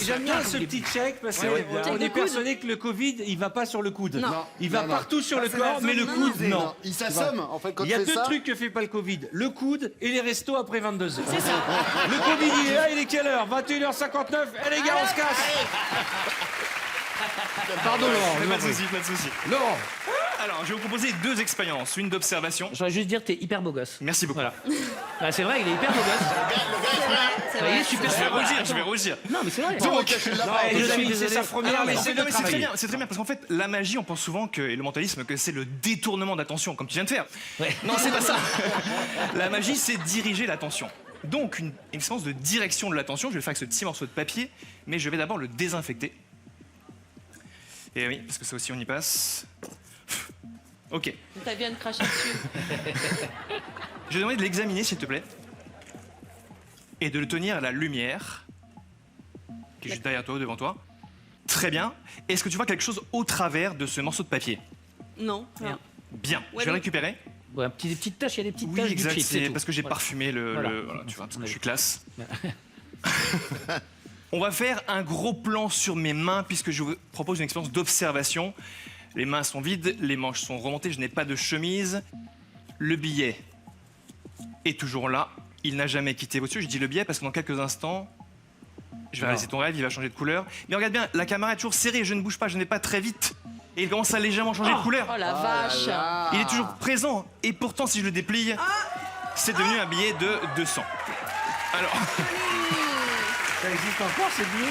j'aime bien ce petit check parce qu'on est persuadé que le Covid, il va pas sur le coude. Non. Il va partout sur le corps, mais le coude, non. Il s'assomme, en fait, quand Il y a tu fais deux ça. trucs que fait pas le Covid. Le coude et les restos après 22h. C'est ça. Le Covid, il est là, il est quelle heure? 21h59. Eh les gars, on se casse. Pardon, Laurent. Pas de souci, pas de souci. Laurent. Alors, je vais vous proposer deux expériences, une d'observation. Je voudrais juste dire que t'es hyper beau gosse. Merci beaucoup. Voilà. Ah, c'est vrai, il est hyper beau gosse. Il est super. Je vais rougir, je vais rougir. Non, mais c'est vrai. Donc, Les amis, c'est sa première, mais c'est de c'est très travailler. bien, c'est très bien, parce qu'en fait, la magie, on pense souvent que, et le mentalisme, que c'est le détournement d'attention, comme tu viens de faire. Ouais. Non, c'est pas ça. La magie, c'est diriger l'attention. Donc, une expérience de direction de l'attention, je vais le faire avec ce petit morceau de papier, mais je vais d'abord le désinfecter. Et oui, parce que ça aussi, on y passe. Ok. T'as bien de cracher dessus. Je vais demander de l'examiner, s'il te plaît. Et de le tenir à la lumière, qui est juste derrière toi, devant toi. Très bien. Est-ce que tu vois quelque chose au travers de ce morceau de papier? Non, rien. Bien. Je vais Ouais, le mais- récupérer. Ouais, des petites taches, il y a des petites Oui, taches exact. du chic, c'est C'est tout. parce que j'ai Voilà. parfumé le... Voilà. Voilà, tu vois, parce que je suis classe. On va faire un gros plan sur mes mains, puisque je vous propose une expérience d'observation. Les mains sont vides, les manches sont remontées, je n'ai pas de chemise. Le billet est toujours là. Il n'a jamais quitté votre yeux. Je dis le billet parce que dans quelques instants, je vais réaliser ton rêve, il va changer de couleur. Mais regarde bien, la caméra est toujours serrée, je ne bouge pas, je n'ai pas très vite. Et il commence à légèrement changer de couleur. Oh la vache. Il est toujours présent. Et pourtant, si je le déplie, c'est devenu un billet de 200. Alors, Ça existe encore, ces billets?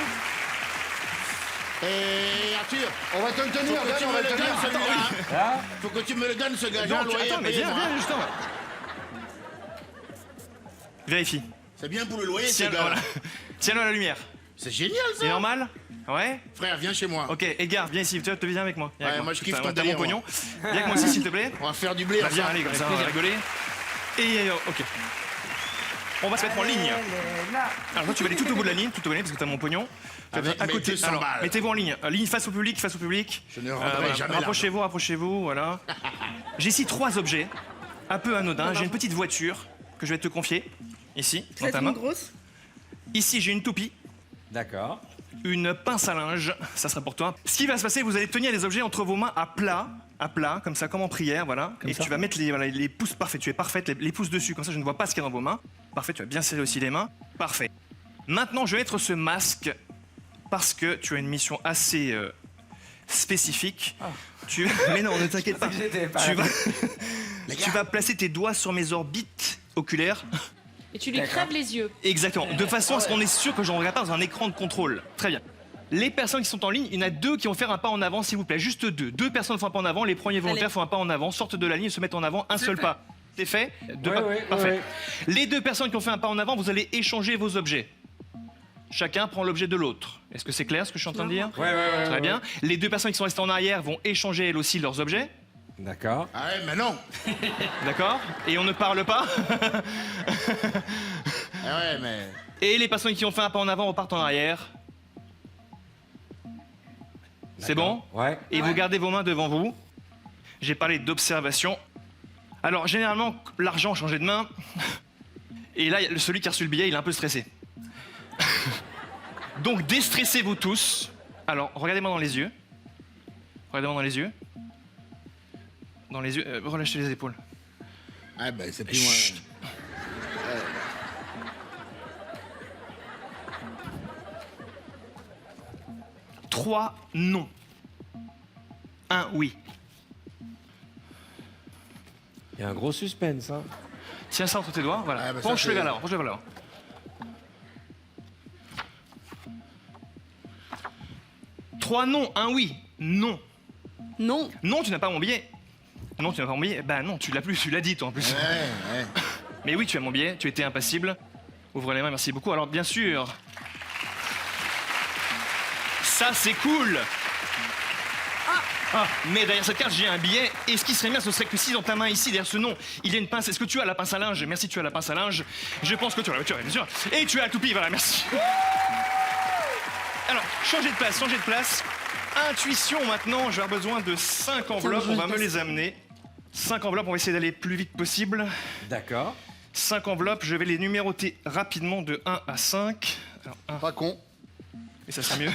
Et Arthur, On va te le tenir, faut que tu on me va le te le donnes tenir. celui-là. Faut que tu me le donnes ce gage-là. donc, loyer attends, mais payé, viens, moi. viens, justement. Vérifie. C'est bien pour le loyer, ce Tiens-le gars. voilà. Tiens-le à la lumière. C'est génial, C'est ça. normal? Ouais? Frère, viens chez moi. Ok, Edgar, viens ici, tu viens avec moi. Viens Ouais, avec moi, je kiffe ton T'as mon délire, pognon. Viens avec moi aussi, s'il te plaît. On va faire du blé. Bah, viens, ensemble. allez, comme ça, on va rigoler. Et ok. On va se mettre en ligne. Alors toi, tu vas aller tout au bout de la ligne, tout au bout de la ligne, parce que t'as mon pognon. Tu vas Avec à mes côté. 200 Alors, balles. mettez-vous en ligne. Ligne face au public, face au public. Je ne rendrai jamais Rapprochez-vous, rapprochez-vous, voilà. J'ai ici 3 objets, un peu anodins. J'ai une petite voiture que je vais te confier, ici, dans ta main. grosse. Ici, j'ai une toupie. D'accord. Une pince à linge, ça sera pour toi. Ce qui va se passer, vous allez tenir les objets entre vos mains à plat, comme ça, comme en prière, voilà. Et tu vas mettre les pouces parfaits, tu es parfaite, les pouces dessus, comme ça je ne vois pas ce qu'il y a dans vos mains. Parfait, tu vas bien serrer aussi les mains. Parfait. Maintenant, je vais mettre ce masque parce que tu as une mission assez spécifique. Mais non, ne t'inquiète pas. Tu vas placer tes doigts sur mes orbites oculaires. Et tu lui crèves les yeux. Exactement, de façon à ce qu'on est sûr que je ne regarde pas dans un écran de contrôle. Très bien. Les personnes qui sont en ligne, il y en a 2 qui vont faire un pas en avant, s'il vous plaît. Juste 2. 2 personnes font un pas en avant, les premiers volontaires Allez. font un pas en avant, sortent de la ligne et se mettent en avant, un seul pas. C'est fait? 2 pas. ouais, Parfait. ouais. Les 2 personnes qui ont fait un pas en avant, vous allez échanger vos objets. Chacun prend l'objet de l'autre. Est-ce que c'est clair ce que je suis en train de dire? Ouais. Très bien. Les 2 personnes qui sont restées en arrière vont échanger elles aussi leurs objets. D'accord. Ah ouais, mais non. D'accord? Et on ne parle pas. Ah ouais, mais. Et les personnes qui ont fait un pas en avant repartent en arrière. C'est bon? Ouais. Et vous gardez vos mains devant vous. J'ai parlé d'observation. Alors, généralement, l'argent a changé de main. Et là, celui qui a reçu le billet, il est un peu stressé. Donc, déstressez-vous tous. Alors, regardez-moi dans les yeux. Regardez-moi dans les yeux. Dans les yeux. Relâchez les épaules. Ah ben, c'est plus moi. Chut. 3 non. 1 oui. Il y a un gros suspense, hein. Tiens ça entre tes doigts, voilà. Ah, bah ça, Penche-le c'est- vers l'avant, penche-le vers l'avant. 3 non, 1 oui. Non. Non. Non, tu n'as pas mon billet. Non, tu n'as pas mon billet. Bah non, tu l'as plus, tu l'as dit toi en plus. Ouais. Mais oui, tu as mon billet, tu étais impassible. Ouvrez les mains, merci beaucoup. Alors bien sûr, ça c'est cool. Ah, mais derrière cette carte, j'ai un billet. Et ce qui serait bien, ce serait que si dans ta main ici, derrière ce nom, il y a une pince. Est-ce que tu as la pince à linge? Merci, tu as la pince à linge. Je pense que tu as, bien sûr. Et tu as la toupie, voilà, merci. Alors, changez de place, changez de place. Intuition maintenant, je vais avoir besoin de 5 enveloppes, on va me les amener. 5 enveloppes, on va essayer d'aller le plus vite possible. D'accord. 5 enveloppes, je vais les numéroter rapidement de 1 à 5. Alors, 1, Pas con. Et ça sera mieux.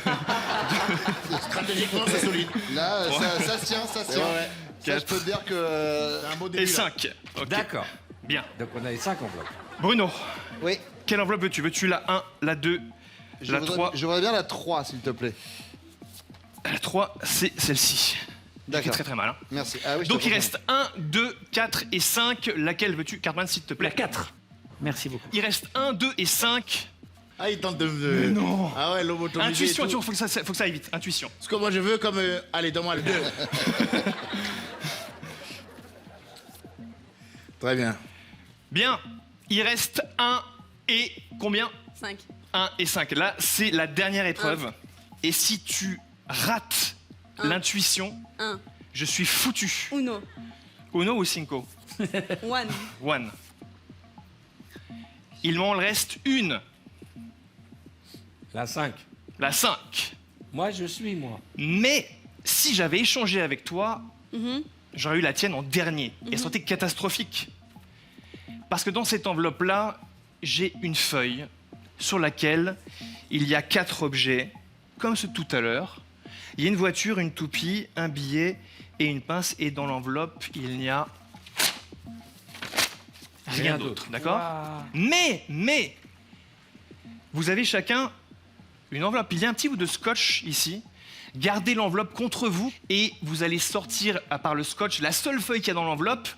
Stratégiquement, c'est solide. Là, ça se tient, ça se tient. Ouais. Ça, je peux te dire que... C'est un beau début. Et là. 5. Ok. D'accord. Bien. Donc on a les 5 enveloppes. Bruno, Oui. quelle enveloppe veux-tu? Veux-tu la 1, la 2, la 3? Je voudrais bien la 3, s'il te plaît. La 3, c'est celle-ci. Qui est D'accord. très très mal. Hein. Merci. Ah, oui, je Donc te il comprends. reste 1, 2, 4 et 5. Laquelle veux-tu? Cartman, s'il te plaît. La 4. Merci beaucoup. Il reste 1, 2 et 5. Ah, il tente de me. non. Ah ouais, lobotomisé. Intuition, et tout. faut que ça aille vite. Intuition. Ce que moi je veux, comme. Allez, donne-moi le 2. Très bien. Bien. Il reste 1 et combien? 5. 1 et 5. Là, c'est la dernière épreuve. Et si tu rates Un. l'intuition, 1. je suis foutu. Uno. Uno ou cinco? One. One. Il m'en reste une. La 5. La 5. Moi, je suis moi. Mais si j'avais échangé avec toi, Mhm. j'aurais eu la tienne en dernier. Et elle serait catastrophique. Parce que dans cette enveloppe-là, j'ai une feuille sur laquelle il y a 4 objets, comme ce tout à l'heure. Il y a une voiture, une toupie, un billet et une pince. Et dans l'enveloppe, il n'y a rien d'autre. D'accord? Mais, vous avez chacun une enveloppe. Il y a un petit bout de scotch ici. Gardez l'enveloppe contre vous et vous allez sortir, à part le scotch, la seule feuille qu'il y a dans l'enveloppe.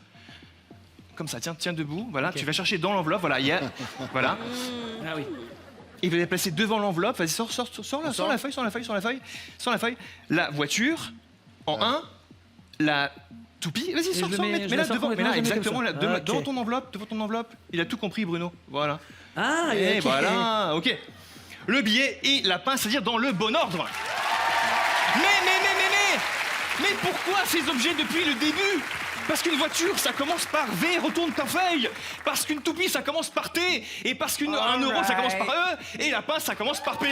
Comme ça, tiens debout. Voilà, tu vas chercher dans l'enveloppe. Voilà, il y a. Voilà. Ah oui. Et vous allez placer devant l'enveloppe. Vas-y, sors la feuille. La voiture, en 1. La toupie. Vas-y, je sors, le sors, mets- mets je là la sors devant. complètement, Mais là, je le mets exactement, comme ça. là, Ok. devant ton enveloppe. Il a tout compris, Bruno. Voilà. Ah, Et ok. voilà, ok. Le billet et la pince, c'est-à-dire dans le bon ordre. Mais pourquoi ces objets depuis le début? Parce qu'une voiture, ça commence par V, retourne ta feuille. Parce qu'une toupie, ça commence par T. Et parce qu'un euro, ça commence par E. Et la pince, ça commence par P.